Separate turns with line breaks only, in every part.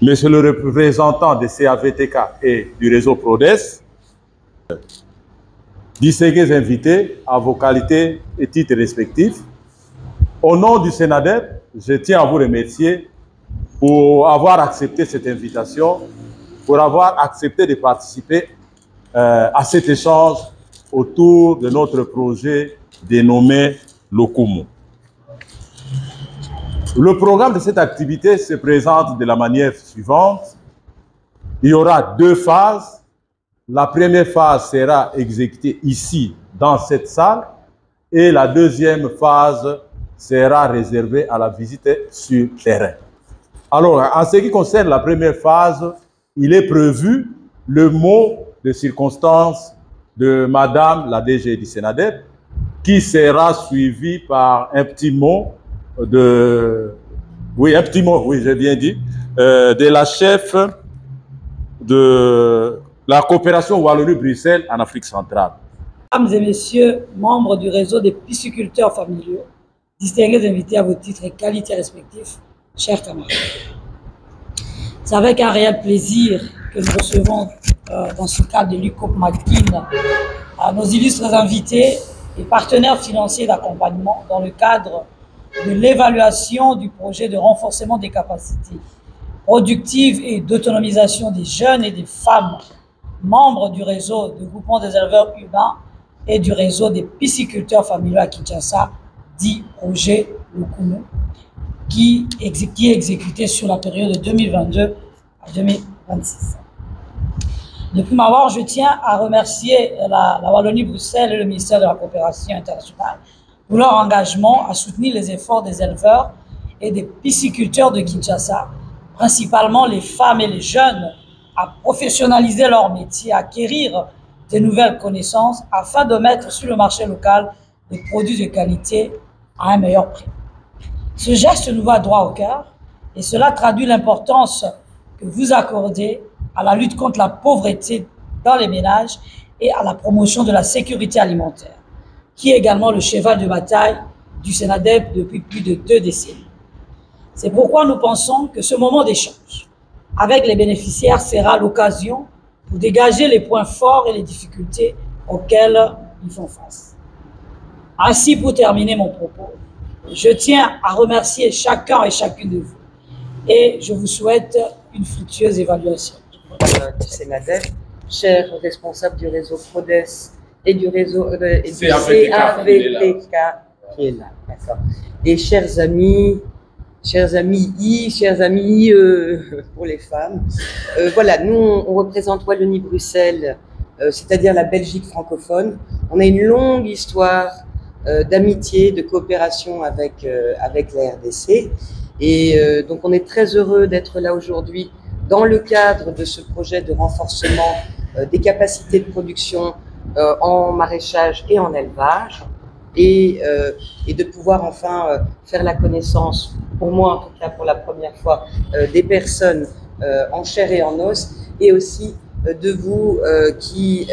Monsieur le représentant de CAVTK et du réseau PRODES, distingués invités à vos qualités et titres respectifs, au nom du SENADEP, je tiens à vous remercier pour avoir accepté cette invitation, pour avoir accepté de participer à cet échange autour de notre projet dénommé Lokumu. Le programme de cette activité se présente de la manière suivante. Il y aura 2 phases. La première phase sera exécutée ici, dans cette salle, et la deuxième phase sera réservée à la visite sur terrain. Alors, en ce qui concerne la première phase, il est prévu le mot de circonstance de Madame la DG du SENADEP, qui sera suivi par un petit mot de... Oui, un petit mot, oui, j'ai bien dit, de la chef de la coopération Wallonie-Bruxelles en Afrique centrale.
Mesdames et messieurs, membres du réseau des pisciculteurs familiaux, distingués invités à vos titres et qualités respectifs, chers camarades. C'est avec un réel plaisir que nous recevons dans ce cadre de l'UCOP McKinsey nos illustres invités et partenaires financiers d'accompagnement dans le cadre de l'évaluation du projet de renforcement des capacités productives et d'autonomisation des jeunes et des femmes membres du réseau de groupement des éleveurs urbains et du réseau des pisciculteurs familiaux à Kinshasa, dit projet Lokumu, qui est exécuté sur la période de 2022 à 2026. Depuis ma part, je tiens à remercier la Wallonie-Bruxelles et le ministère de la Coopération internationale pour leur engagement à soutenir les efforts des éleveurs et des pisciculteurs de Kinshasa, principalement les femmes et les jeunes, à professionnaliser leur métier, à acquérir de nouvelles connaissances afin de mettre sur le marché local des produits de qualité à un meilleur prix. Ce geste nous va droit au cœur et cela traduit l'importance que vous accordez à la lutte contre la pauvreté dans les ménages et à la promotion de la sécurité alimentaire, qui est également le cheval de bataille du SENADEP depuis plus de 2 décennies. C'est pourquoi nous pensons que ce moment d'échange avec les bénéficiaires sera l'occasion pour dégager les points forts et les difficultés auxquelles ils font face. Ainsi, pour terminer mon propos, je tiens à remercier chacun et chacune de vous et je vous souhaite une fructueuse évaluation.
Du SENADEP, chers responsables du réseau PRODES et du réseau CAVTK qui est là, d'accord. Et chers amis pour les femmes, voilà, nous on représente Wallonie-Bruxelles, c'est-à-dire la Belgique francophone. On a une longue histoire d'amitié, de coopération avec la RDC, et donc on est très heureux d'être là aujourd'hui dans le cadre de ce projet de renforcement des capacités de production en maraîchage et en élevage, et de pouvoir enfin faire la connaissance, pour moi en tout cas pour la première fois, des personnes en chair et en os, et aussi de vous qui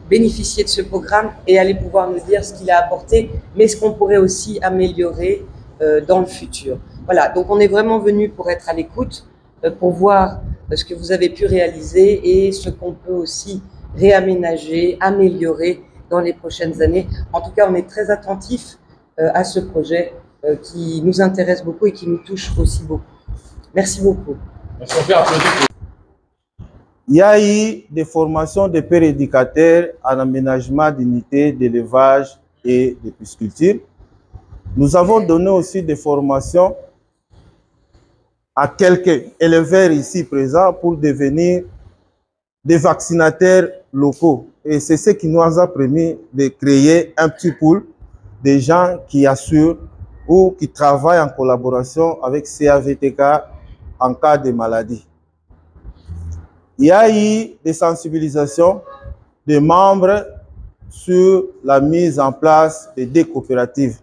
bénéficiez de ce programme et allez pouvoir nous dire ce qu'il a apporté, mais ce qu'on pourrait aussi améliorer dans le futur. Voilà, donc on est vraiment venu pour être à l'écoute, pour voir ce que vous avez pu réaliser et ce qu'on peut aussi réaménager, améliorer dans les prochaines années. En tout cas, on est très attentifs à ce projet qui nous intéresse beaucoup et qui nous touche aussi beaucoup. Merci beaucoup.
Merci, on peut applaudir.
Il y a eu des formations de pères éducateurs en aménagement d'unités d'élevage et de pisciculture. Nous avons donné aussi des formations à quelques éleveurs ici présents pour devenir des vaccinateurs locaux. Et c'est ce qui nous a permis de créer un petit pool de gens qui assurent ou qui travaillent en collaboration avec CAVTK en cas de maladie. Il y a eu des sensibilisations des membres sur la mise en place de 2 coopératives,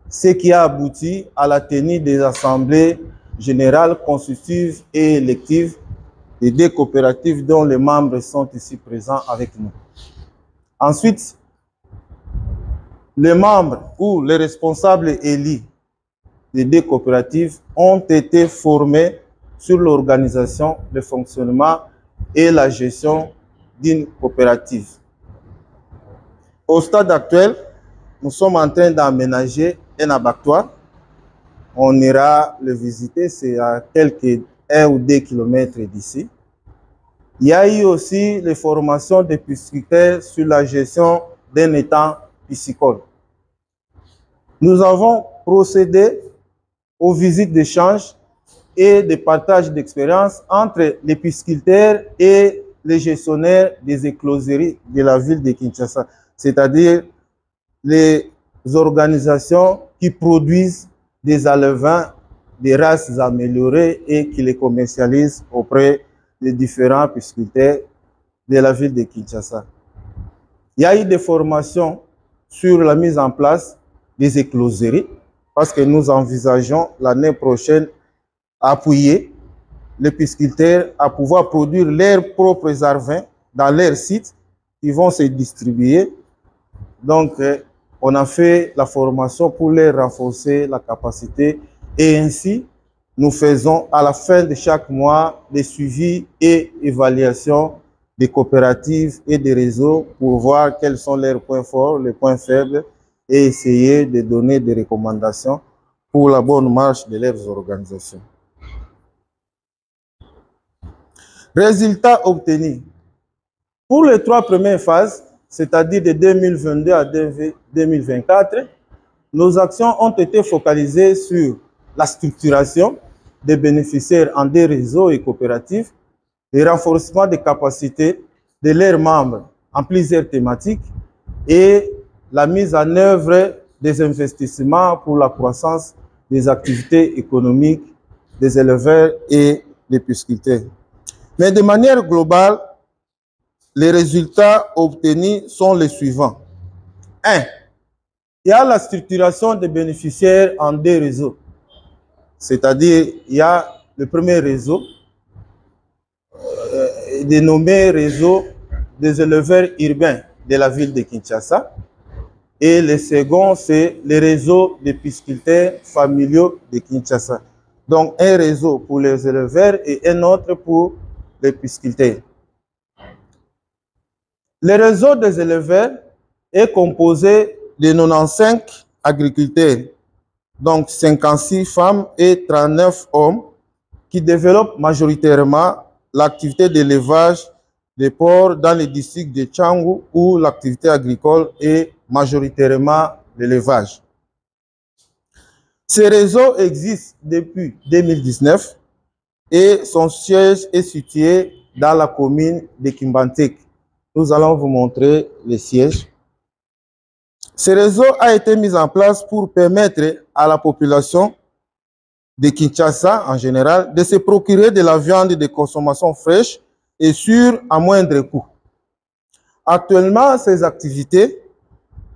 ce qui a abouti à la tenue des assemblées générales constitutives et électives des 2 coopératives dont les membres sont ici présents avec nous. Ensuite, les membres ou les responsables élus des 2 coopératives ont été formés sur l'organisation, le fonctionnement et la gestion d'une coopérative. Au stade actuel, nous sommes en train d'aménager un abattoir. On ira le visiter, c'est à quelques 1 ou 2 kilomètres d'ici. Il y a eu aussi les formations des pisciculteurs sur la gestion d'un étang piscicole. Nous avons procédé aux visites d'échange et de partage d'expériences entre les pisciculteurs et les gestionnaires des écloseries de la ville de Kinshasa, c'est-à-dire les organisations qui produisent des alevins, des races améliorées et qui les commercialisent auprès des différents pisciculteurs de la ville de Kinshasa. Il y a eu des formations sur la mise en place des écloseries parce que nous envisageons l'année prochaine appuyer les pisciculteurs à pouvoir produire leurs propres arvins dans leurs sites qui vont se distribuer. Donc, on a fait la formation pour leur renforcer la capacité et ainsi, nous faisons à la fin de chaque mois des suivis et évaluations des coopératives et des réseaux pour voir quels sont leurs points forts, les points faibles et essayer de donner des recommandations pour la bonne marche de leurs organisations. Résultats obtenus. Pour les 3 premières phases, c'est-à-dire de 2022 à 2024, nos actions ont été focalisées sur la structuration des bénéficiaires en des réseaux et coopératives, le renforcement des capacités de leurs membres en plusieurs thématiques et la mise en œuvre des investissements pour la croissance des activités économiques des éleveurs et des pisciculteurs. Mais de manière globale, les résultats obtenus sont les suivants. 1. Il y a la structuration des bénéficiaires en 2 réseaux. C'est-à-dire, il y a le premier réseau, dénommé réseau des éleveurs urbains de la ville de Kinshasa. Et le second, c'est le réseau des pisciculteurs familiaux de Kinshasa. Donc, un réseau pour les éleveurs et un autre pour les pisciculteurs. Le réseau des éleveurs est composé de 95 agriculteurs, donc 56 femmes et 39 hommes, qui développent majoritairement l'activité d'élevage des porcs dans les districts de Tchangou où l'activité agricole est majoritairement l'élevage. Ce réseau existe depuis 2019 et son siège est situé dans la commune de Kimbantek. Nous allons vous montrer le siège. Ce réseau a été mis en place pour permettre à la population de Kinshasa en général de se procurer de la viande de consommation fraîche et sûre à moindre coût. Actuellement, ces activités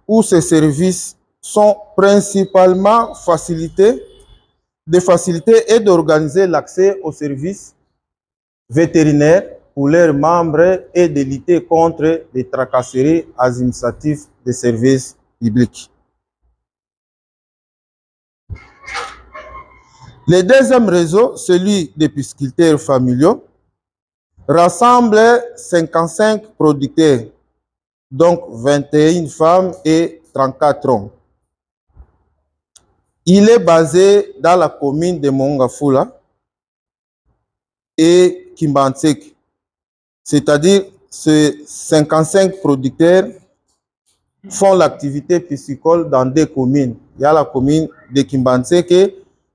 ou ces services sont principalement de faciliter et d'organiser l'accès aux services vétérinaires pour leurs membres et de lutter contre les tracasseries administratives des services publics. Le deuxième réseau, celui des pisciculteurs familiaux, rassemble 55 producteurs, donc 21 femmes et 34 hommes. Il est basé dans la commune de Mongafula et Kimbantek, c'est-à-dire ces 55 producteurs font l'activité piscicole dans 2 communes. Il y a la commune de Kimbantek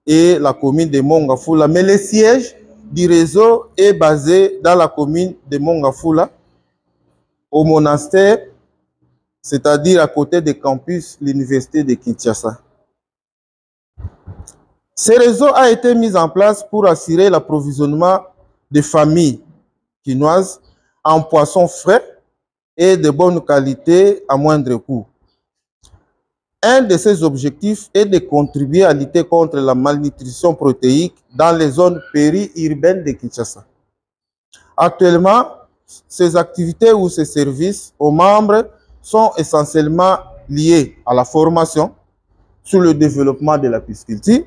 et la commune de Mongafula. Mais le siège du réseau est basé dans la commune de Mongafula, au monastère, c'est-à-dire à côté du campus de l'université de Kinshasa. Ce réseau a été mis en place pour assurer l'approvisionnement des familles quinoises en poissons frais et de bonne qualité à moindre coût. Un de ces objectifs est de contribuer à lutter contre la malnutrition protéique dans les zones périurbaines de Kinshasa. Actuellement, ces activités ou ces services aux membres sont essentiellement liés à la formation sur le développement de la pisciculture,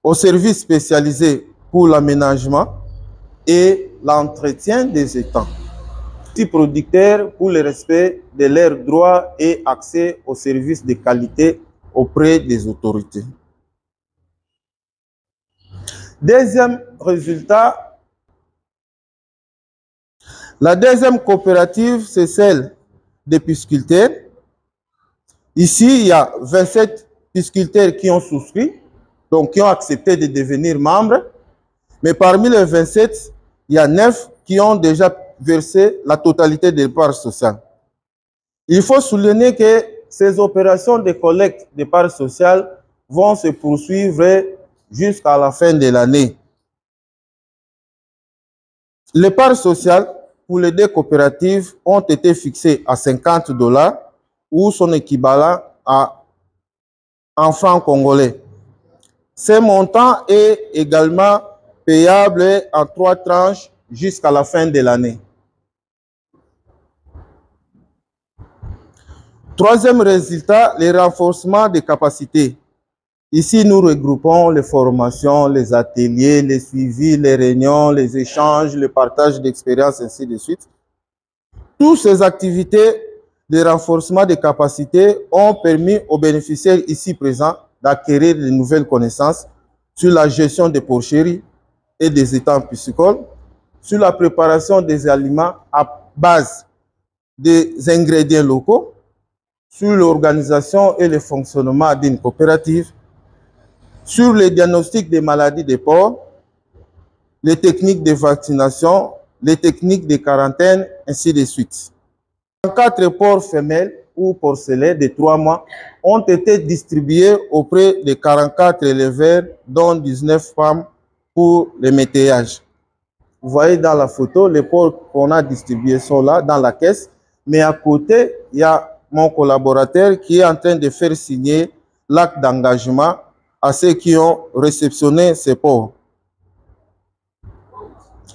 aux services spécialisés pour l'aménagement et l'entretien des étangs. Producteurs pour le respect de leurs droits et accès aux services de qualité auprès des autorités. Deuxième résultat, la deuxième coopérative, c'est celle des pisciculteurs. Ici, il y a 27 pisciculteurs qui ont souscrit, donc qui ont accepté de devenir membres. Mais parmi les 27, il y a 9 qui ont déjà versé la totalité des parts sociales. Il faut souligner que ces opérations de collecte des parts sociales vont se poursuivre jusqu'à la fin de l'année. Les parts sociales pour les deux coopératives ont été fixées à $50 ou son équivalent en francs congolais. Ce montant est également payable en 3 tranches jusqu'à la fin de l'année. Troisième résultat, le renforcement des capacités. Ici, nous regroupons les formations, les ateliers, les suivis, les réunions, les échanges, le partage d'expériences, ainsi de suite. Toutes ces activités de renforcement des capacités ont permis aux bénéficiaires ici présents d'acquérir de nouvelles connaissances sur la gestion des porcheries et des étangs piscicoles, sur la préparation des aliments à base des ingrédients locaux, sur l'organisation et le fonctionnement d'une coopérative, sur le diagnostic des maladies des porcs, les techniques de vaccination, les techniques de quarantaine, ainsi de suite. 4 porcs femelles ou porcelets de 3 mois ont été distribués auprès de 44 éleveurs, dont 19 femmes pour le métayage. Vous voyez dans la photo, les porcs qu'on a distribués sont là, dans la caisse, mais à côté, il y a mon collaborateur qui est en train de faire signer l'acte d'engagement à ceux qui ont réceptionné ces porcs.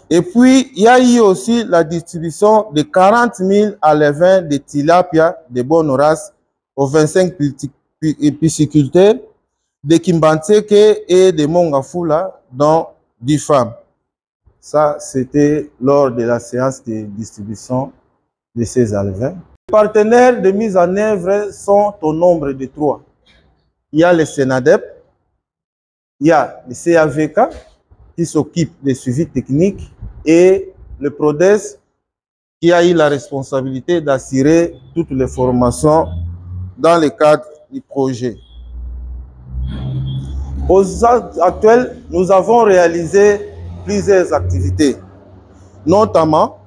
Et puis, il y a eu aussi la distribution de 40 000 alevins de tilapia de bonne race aux 25 pisciculteurs de Kimbanteke et de Mongafula, dont 10 femmes. Ça, c'était lors de la séance de distribution de ces alevins. Les partenaires de mise en œuvre sont au nombre de 3. Il y a le Senadep, il y a le CAVK qui s'occupe des suivis techniques et le PRODES qui a eu la responsabilité d'assurer toutes les formations dans le cadre du projet. Aux actes actuels, nous avons réalisé plusieurs activités. Notamment,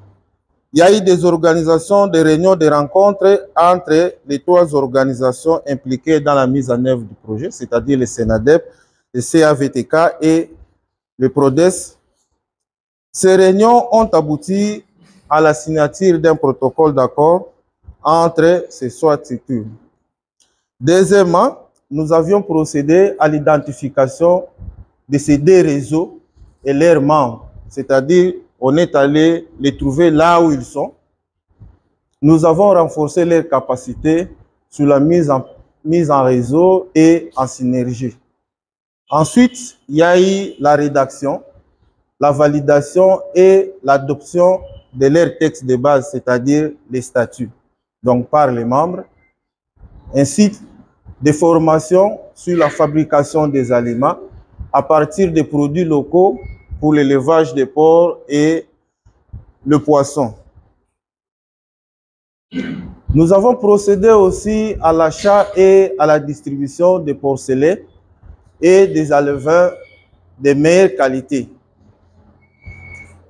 il y a eu des organisations, des réunions, des rencontres entre les 3 organisations impliquées dans la mise en œuvre du projet, c'est-à-dire le Senadep, le CAVTK et le PRODES. Ces réunions ont abouti à la signature d'un protocole d'accord entre ces 3 structures. Deuxièmement, nous avions procédé à l'identification de ces 2 réseaux et leurs membres, c'est-à-dire on est allé les trouver là où ils sont. Nous avons renforcé leurs capacités sur la mise en réseau et en synergie. Ensuite, il y a eu la rédaction, la validation et l'adoption de leurs textes de base, c'est-à-dire les statuts, donc par les membres, ainsi des formations sur la fabrication des aliments à partir des produits locaux pour l'élevage des porcs et le poisson. Nous avons procédé aussi à l'achat et à la distribution des porcelets et des alevins de meilleure qualité.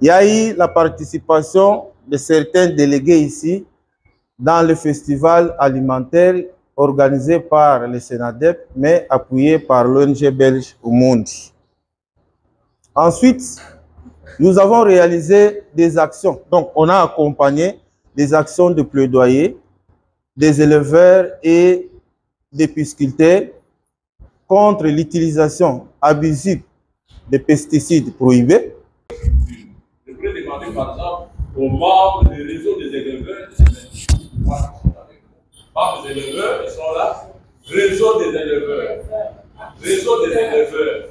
Il y a eu la participation de certains délégués ici dans le festival alimentaire organisé par le Senadep, mais appuyé par l'ONG belge Umundi. Ensuite, nous avons réalisé des actions. Donc, on a accompagné des actions de plaidoyer des éleveurs et des pisciculteurs contre l'utilisation abusive des pesticides prohibés.
Je voudrais demander par exemple aux membres du réseau des éleveurs. Membres des éleveurs, ils sont là. Réseau des éleveurs. Réseau des éleveurs.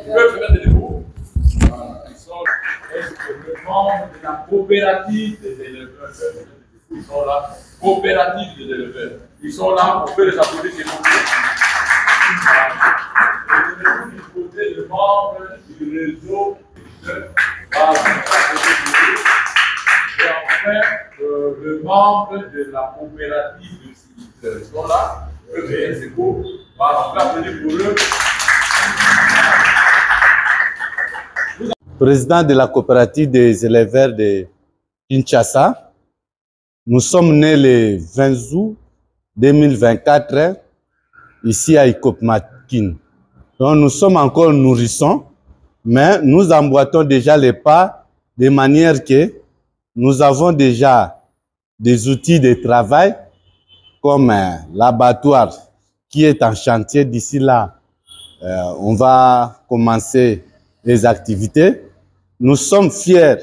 Ils peuvent se mettre debout. coopérative des éleveurs. Ils sont là, coopérative des éleveurs. Ils sont là, on peut les applaudir, s'il vous plaît. Du côté de membres du réseau. Voilà. Et enfin, le membre de la coopérative de Sylvester. Ils sont là. C'est beau. Voilà, on peut applaudir pour eux.
Président de la coopérative des éleveurs de Kinshasa. Nous sommes nés le 20 août 2024 ici à Ikopmakin. Donc nous sommes encore nourrissons, mais nous emboîtons déjà les pas de manière que nous avons déjà des outils de travail comme l'abattoir qui est en chantier. D'ici là, on va commencer les activités. Nous sommes fiers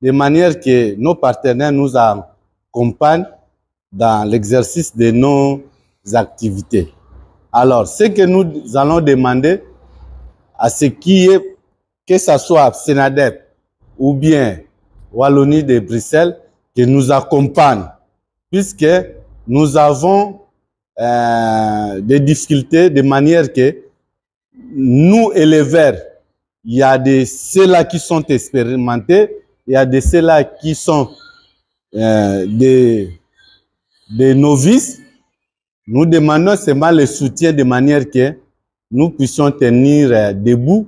de manière que nos partenaires nous accompagnent dans l'exercice de nos activités. Alors, ce que nous allons demander à ce qui est, que ce soit Sénadep ou bien Wallonie de Bruxelles, que nous accompagnent, puisque nous avons des difficultés de manière que nous, éleveurs, il y a de ceux-là qui sont expérimentés, il y a de ceux-là qui sont des novices. Nous demandons seulement le soutien de manière que nous puissions tenir debout,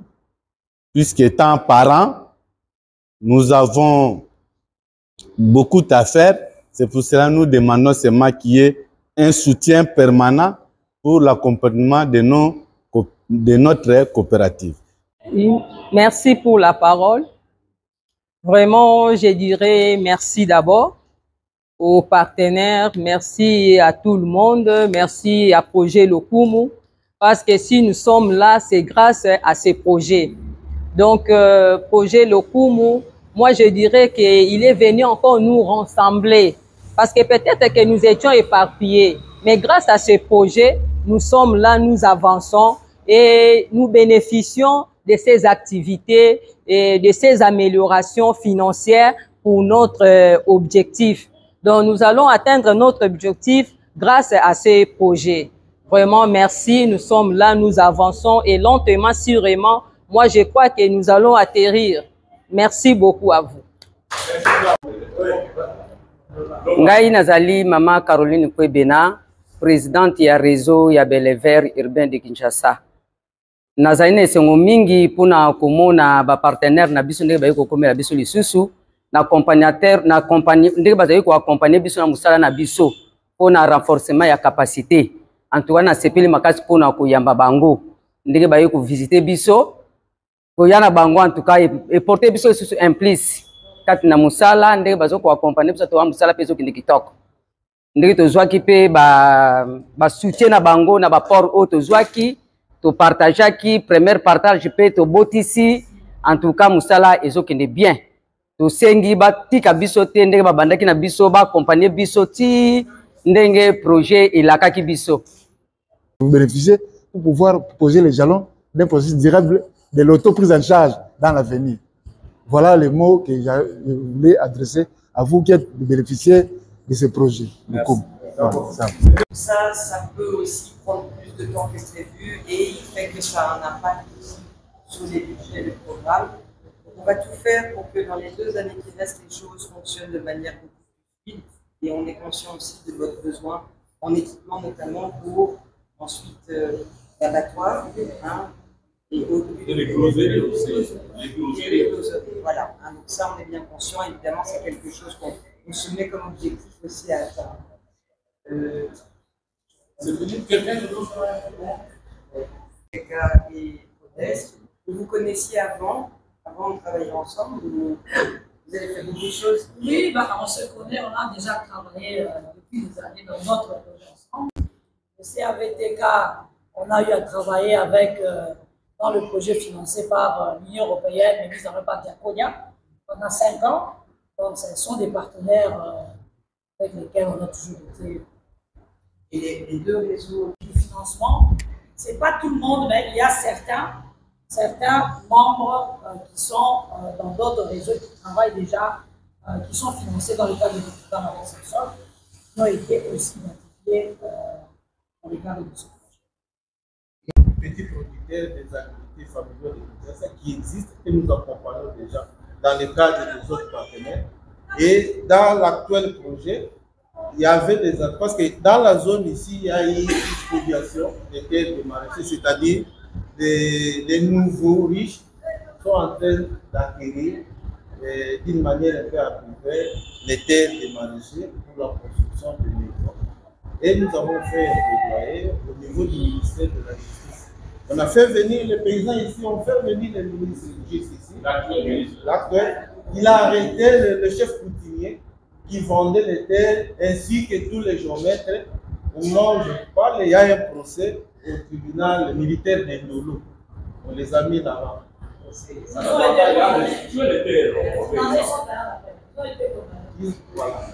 puisque étant parents, nous avons beaucoup à faire. C'est pour cela que nous demandons seulement qu'il y ait un soutien permanent pour l'accompagnement de notre coopérative.
Merci pour la parole. Vraiment, je dirais merci d'abord aux partenaires, merci à tout le monde, merci à Projet Lokumu, parce que si nous sommes là, c'est grâce à ces projets. Donc, Projet Lokumu, moi je dirais qu'il est venu encore nous rassembler, parce que peut-être que nous étions éparpillés, mais grâce à ces projets, nous sommes là, nous avançons et nous bénéficions de ces activités et de ces améliorations financières pour notre objectif. Donc, nous allons atteindre notre objectif grâce à ces projets. Vraiment, merci. Nous sommes là, nous avançons et lentement, sûrement, moi, je crois que nous allons atterrir. Merci beaucoup à vous.
Ngai nazali Mama Caroline Kwebena, présidente ya réseau ya Belevert urbain de Kinshasa. Nazali na esengo mingi pona komona ba partenaire na biso ndenge bayi kokomela biso lisusu na accompagnateur na compagnie ndenge bazali ko accompagner biso na musala na biso pona renforcement ya capacité. En tout cas na sepeli makasi pona koyamba bango ndenge bayi ko visiter biso koyana bango en tout cas et porter biso lisusu implice kati na musala ndenge bazo ko accompagner biso to wa musala peso kindi kitoko ndenge tozwaki pe ba soutien na bango na ba port o tozwaki to partageaki premier partage pe to botisi en tout cas musala ezokende bien to sengi ba tika biso te ndenge ba bandaki na biso ba accompagner biso ti ndenge projet ilakaki biso.
Vous bénéficiez pour pouvoir poser les jalons d'un processus durable de l'auto-prise en charge dans l'avenir. Voilà les mots que je voulais adresser à vous qui êtes bénéficiaires de ce projet.
Ça peut aussi prendre plus de temps que prévu et il fait que ça a un impact sur les budgets du programme. Donc on va tout faire pour que dans les 2 années qui restent, les choses fonctionnent de manière beaucoup plus fluide et on est conscient aussi de votre besoin en équipement notamment pour ensuite l'abattoir et les closeries aussi. Voilà, donc ça on est bien conscient, évidemment c'est quelque chose qu'on se met comme objectif aussi à atteindre.
C'est venu quelqu'un de l'autre
et Odès, vous vous connaissiez avant de travailler ensemble ou vous avez fait beaucoup de choses?
Oui, on se connaît, on a déjà travaillé depuis des années dans notre projet ensemble. Je sais avec TK, on a eu à travailler avec, dans le projet financé par l'Union européenne, mais mis en œuvre par Diaconia, pendant 5 ans. Donc, ce sont des partenaires avec lesquels on a toujours été.
Et les 2 réseaux
du financement, c'est pas tout le monde, mais il y a certains membres qui sont dans d'autres réseaux qui travaillent déjà qui sont financés dans le cadre du programme avec Samsung, qui ont été aussi identifiés dans le cadre de ce projet.
Petits producteurs des activités familiales de Kinshasa qui existent et nous accompagnons déjà dans le cadre des autres partenaires. Et dans l'actuel projet, il y avait des... Parce que dans la zone ici, il y a une distribution des terres de maraîchers, c'est-à-dire les nouveaux riches sont en train d'acquérir d'une manière un peu arbitraire les terres des maraîchers pour la construction de maisons. Et nous avons fait un plaidoyer au niveau du ministère de la Justice. On a fait venir les paysans ici, on fait venir le ministre de Justice ici. L'actuel. Il a arrêté le chef coutumier qui vendait les terres ainsi que tous les géomètres. Au moment où je parle, il y a un procès au tribunal militaire d'Indolo. On les a mis là-bas. Voilà.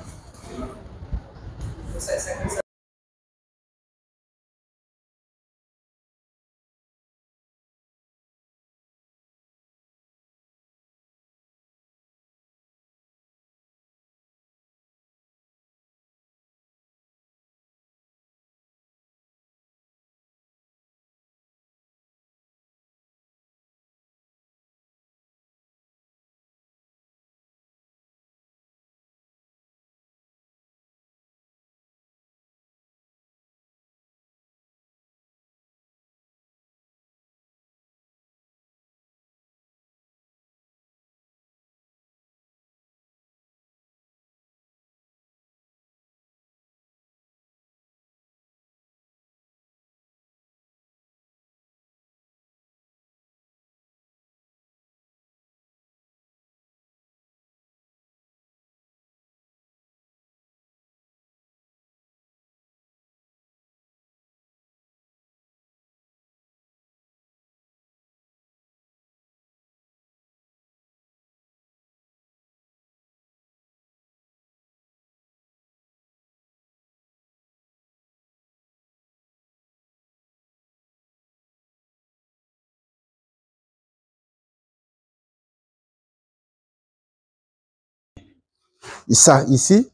Ça, ici,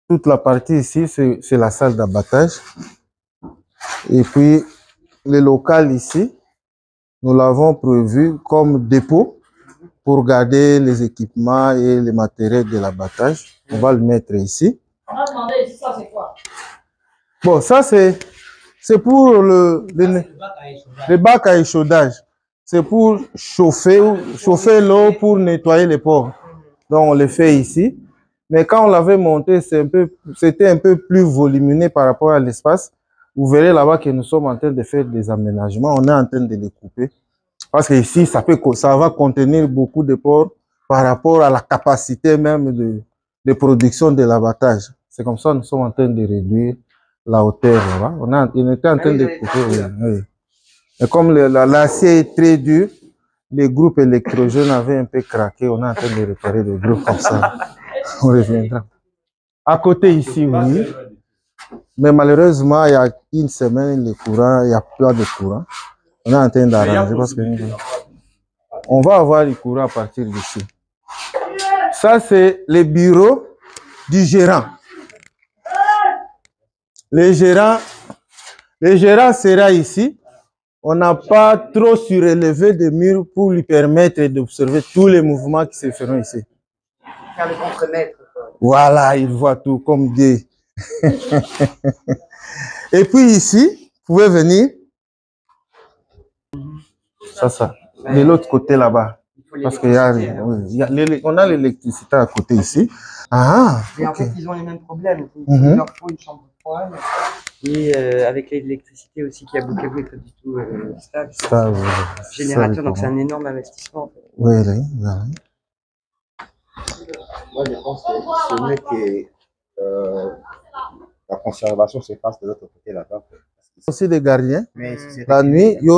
toute la partie ici, c'est la salle d'abattage. Et puis, le local ici, nous l'avons prévu comme dépôt pour garder les équipements et les matériels de l'abattage. On va le mettre ici.
On a demandé ici, ça c'est quoi?
Bon, ça c'est pour le bac à échaudage. C'est pour chauffer l'eau pour nettoyer les ports. Donc, on le fait ici. Mais quand on l'avait monté, c'était un peu plus volumineux par rapport à l'espace. Vous verrez là-bas que nous sommes en train de faire des aménagements. On est en train de les couper. Parce que ici, ça va contenir beaucoup de porcs par rapport à la capacité même de production de l'abattage. C'est comme ça que nous sommes en train de réduire la hauteur là-bas. On était en train de couper. Oui. Et comme l'acier est très dur, les groupes électrogènes avaient un peu craqué. On est en train de réparer des groupes comme ça. On reviendra. À côté ici, oui. Mais malheureusement, il y a une semaine, il n'y a pas de courant. On est en train d'arranger parce que on va avoir le courant à partir d'ici. Ça, c'est le bureau du gérant. Le gérant sera ici. On n'a pas trop surélevé de murs pour lui permettre d'observer tous les mouvements qui se feront ici.
Faire le contre-maître.
Voilà, il voit tout comme des... Et puis ici, vous pouvez venir. Ça. De l'autre côté là-bas. Parce qu'il y a, on a l'électricité à côté ici. Ah,
mais en fait, ils ont les mêmes problèmes. Il leur faut une chambre froide. Et avec l'électricité aussi qui a bloqué, pas du tout stable. Générateur, donc c'est un énorme investissement. En fait.
Oui.
Moi, je pense que c'est mieux que la conservation se fasse de l'autre côté là-bas.
Aussi des gardiens. La nuit, il y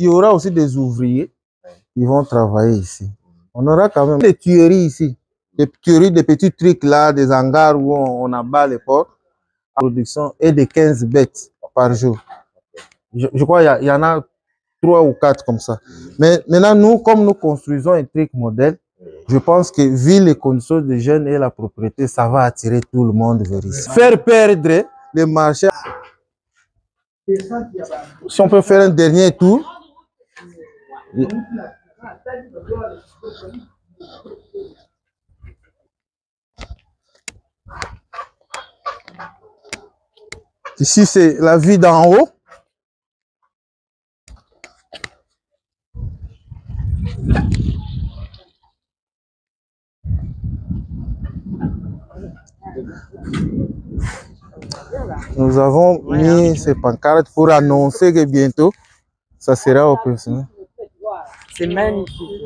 aura aussi des ouvriers qui vont travailler ici. On aura quand même des tueries ici. Des tueries, des petits trucs là, des hangars où on abat les porcs. La production est de 15 bêtes par jour. Je crois qu'il y en a 3 ou 4 comme ça. Mais maintenant, nous, comme nous construisons un truc modèle, je pense que vu les conditions des jeunes et la propriété, ça va attirer tout le monde vers ici. Faire perdre les marchés. Si on peut faire un dernier tour. Ici, c'est la vue d'en haut. Nous avons mis ces pancartes pour annoncer que bientôt, ça sera opérationnel.
C'est magnifique.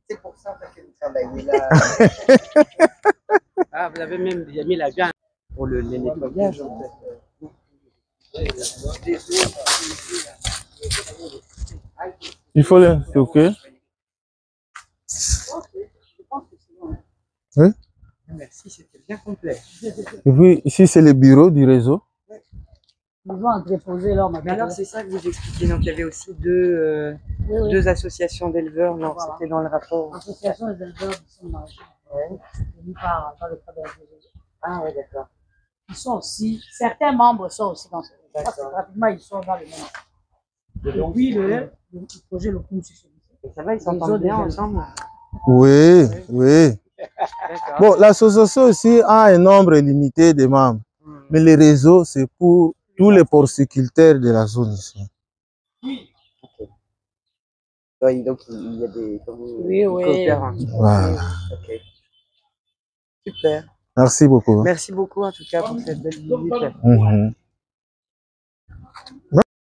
C'est pour ça que vous travaillez là. Ah, vous avez même déjà mis la gamme pour le nettoyage en fait.
Il faut le... C'est OK. Oui.
Merci, c'était bien complet.
Et puis ici, c'est le bureau du réseau.
Ils vont entreposer leur
Mais alors, c'est ça que vous expliquez. Donc, il y avait aussi deux associations d'éleveurs. Non, voilà. C'était dans le rapport.
L'association des éleveurs du Centre-Marché. Venus par le travail de réseau.
Ah, oui, d'accord.
Ils sont aussi, certains membres sont aussi dans ce réseau. Rapidement, ils sont dans le même. Et puis, le projet le plus sur celui-ci.
Et ça va, ils s'entendent bien ensemble?
Oui, oui. Bon, l'association aussi a un nombre limité de membres. Mais le réseau, c'est pour tous les porciculteurs de la zone ici.
Okay. Oui, donc il y a des
coopérants.
Voilà.
Okay. Super.
Merci beaucoup.
Merci beaucoup en tout cas pour cette belle visite.